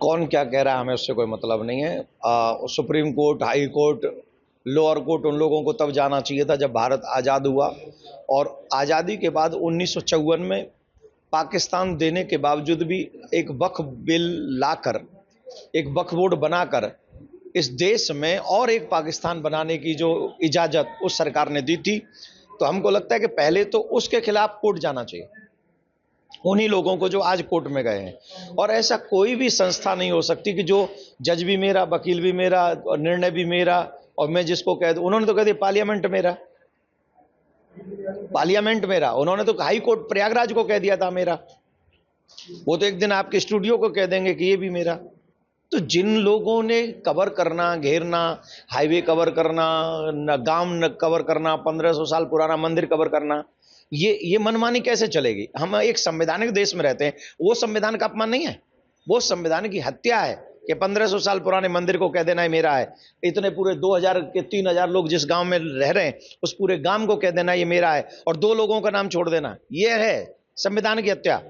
कौन क्या कह रहा है हमें उससे कोई मतलब नहीं है। Supreme court, high court, lower court उन लोगों को तब जाना चाहिए था जब भारत आज़ाद हुआ। और आज़ादी के बाद 1954 में पाकिस्तान देने के बावजूद भी एक वक्फ बिल लाकर, एक वक्फ बोर्ड बनाकर इस देश में और एक पाकिस्तान बनाने की जो इजाज़त उस सरकार ने दी थी, तो हमको लगता है कि पहले तो उसके खिलाफ कोर्ट जाना चाहिए, उन्हीं लोगों को जो आज कोर्ट में गए हैं। और ऐसा कोई भी संस्था नहीं हो सकती कि जो जज भी मेरा, वकील भी मेरा और निर्णय भी मेरा, और मैं जिसको कह दूं, उन्होंने तो कह दिया पार्लियामेंट मेरा, पार्लियामेंट मेरा, उन्होंने तो हाई कोर्ट प्रयागराज को कह दिया था मेरा, वो तो एक दिन आपके स्टूडियो को कह देंगे कि ये भी मेरा। तो जिन लोगों ने कवर करना, घेरना, हाईवे कवर करना, गांव कवर करना, 1500 साल पुराना मंदिर कवर करना, ये मनमानी कैसे चलेगी। हम एक संवैधानिक देश में रहते हैं, वो संविधान का अपमान नहीं है, वो संविधान की हत्या है कि 1500 साल पुराने मंदिर को कह देना है मेरा है। इतने पूरे 2000 के 3000 लोग जिस गांव में रह रहे हैं उस पूरे गांव को कह देना ये मेरा है, और 2 लोगों का नाम छोड़ देना, ये है संविधान की हत्या।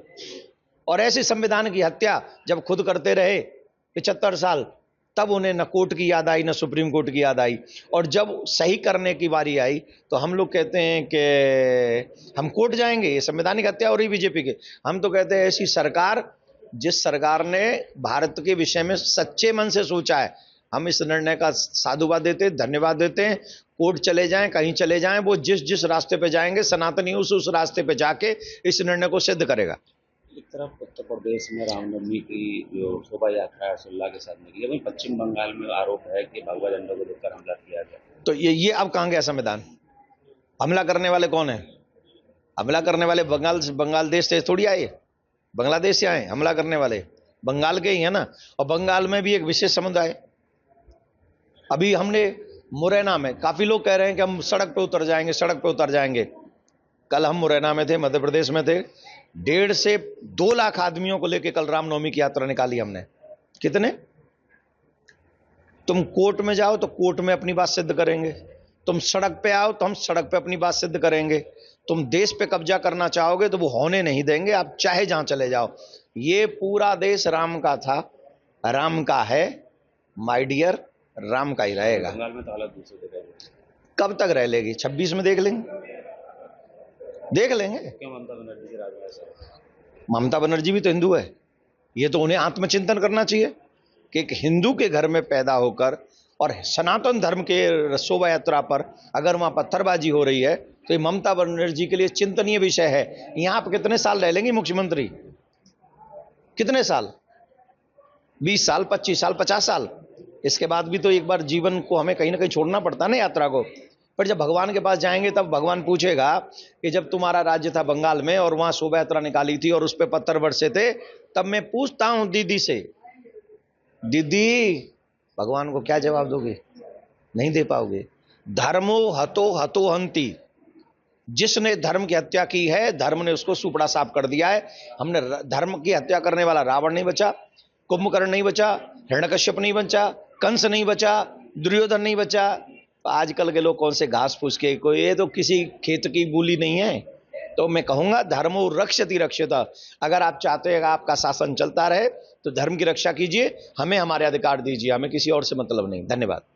और ऐसी संविधान की हत्या जब खुद करते रहे 75 साल, तब उन्हें न कोर्ट की याद आई, न सुप्रीम कोर्ट की याद आई। और जब सही करने की बारी आई तो हम लोग कहते हैं कि हम कोर्ट जाएंगे, ये संवैधानिक हत्या हो रही बीजेपी के। हम तो कहते हैं ऐसी सरकार, जिस सरकार ने भारत के विषय में सच्चे मन से सोचा है, हम इस निर्णय का साधुवाद देते हैं, धन्यवाद देते हैं। कोर्ट चले जाएं, कहीं चले जाएं, वो जिस जिस रास्ते पे जाएंगे, सनातनी उस रास्ते पे जाके इस निर्णय को सिद्ध करेगा। एक तरफ उत्तर प्रदेश में रामनवमी की जो शोभा यात्रा हर्षोल्लास के साथ निकली, वहीं पश्चिम बंगाल में आरोप है कि भगवा झंडा को लेकर हमला किया गया। तो ये अब कहां गया संविधान? हमला करने वाले कौन है? हमला करने वाले बंगाल देश से थोड़ी आए, बांग्लादेश से आए हमला करने वाले, बंगाल के ही है ना। और बंगाल में भी एक विशेष समुदाय, अभी हमने मुरैना में, काफी लोग कह रहे हैं कि हम सड़क पे उतर जाएंगे, सड़क पे उतर जाएंगे। कल हम मुरैना में थे, मध्य प्रदेश में थे, 1.5 से 2 लाख आदमियों को लेकर कल रामनवमी की यात्रा निकाली हमने। कितने? तुम कोर्ट में जाओ तो कोर्ट में अपनी बात सिद्ध करेंगे, तुम सड़क पे आओ तो हम सड़क पे अपनी बात सिद्ध करेंगे, तुम देश पे कब्जा करना चाहोगे तो वो होने नहीं देंगे, आप चाहे जहां चले जाओ। ये पूरा देश राम का था, राम का है, माय डियर, राम का ही रहेगा। बंगाल में तो हालत दूसरे कब तक रह लेगी? 26 में देख लेंगे, देख लेंगे। क्यों ममता बनर्जी के राज में ऐसा? ममता बनर्जी भी तो हिंदू है, ये तो उन्हें आत्मचिंतन करना चाहिए कि एक हिंदू के घर में पैदा होकर और सनातन धर्म के शोभा यात्रा पर अगर वहां पत्थरबाजी हो रही है तो ये ममता बनर्जी के लिए चिंतनीय विषय है। यहां आप कितने साल रह लेंगे मुख्यमंत्री? कितने साल? 20 साल, 25 साल, 50 साल? इसके बाद भी तो एक बार जीवन को हमें कहीं ना कहीं छोड़ना पड़ता है ना, यात्रा को। पर जब भगवान के पास जाएंगे तब भगवान पूछेगा कि जब तुम्हारा राज्य था बंगाल में और वहां शोभा यात्रा निकाली थी और उस पर पत्थर बरसे थे, तब मैं पूछता हूं दीदी से, दीदी भगवान को क्या जवाब दोगे? नहीं दे पाओगे। धर्मो हतो हतो हंति, जिसने धर्म की हत्या की है धर्म ने उसको सुपड़ा साफ कर दिया है। हमने धर्म की हत्या करने वाला रावण नहीं बचा, कुंभकर्ण नहीं बचा, हिरण्यकश्यप नहीं बचा, कंस नहीं बचा, दुर्योधन नहीं बचा। आजकल के लोग कौन से घास फूस के, कोई ये तो किसी खेत की बूली नहीं है। तो मैं कहूंगा धर्मो रक्षति रक्षिता। अगर आप चाहते हैं आपका शासन चलता रहे तो धर्म की रक्षा कीजिए, हमें हमारे अधिकार दीजिए, हमें किसी और से मतलब नहीं। धन्यवाद।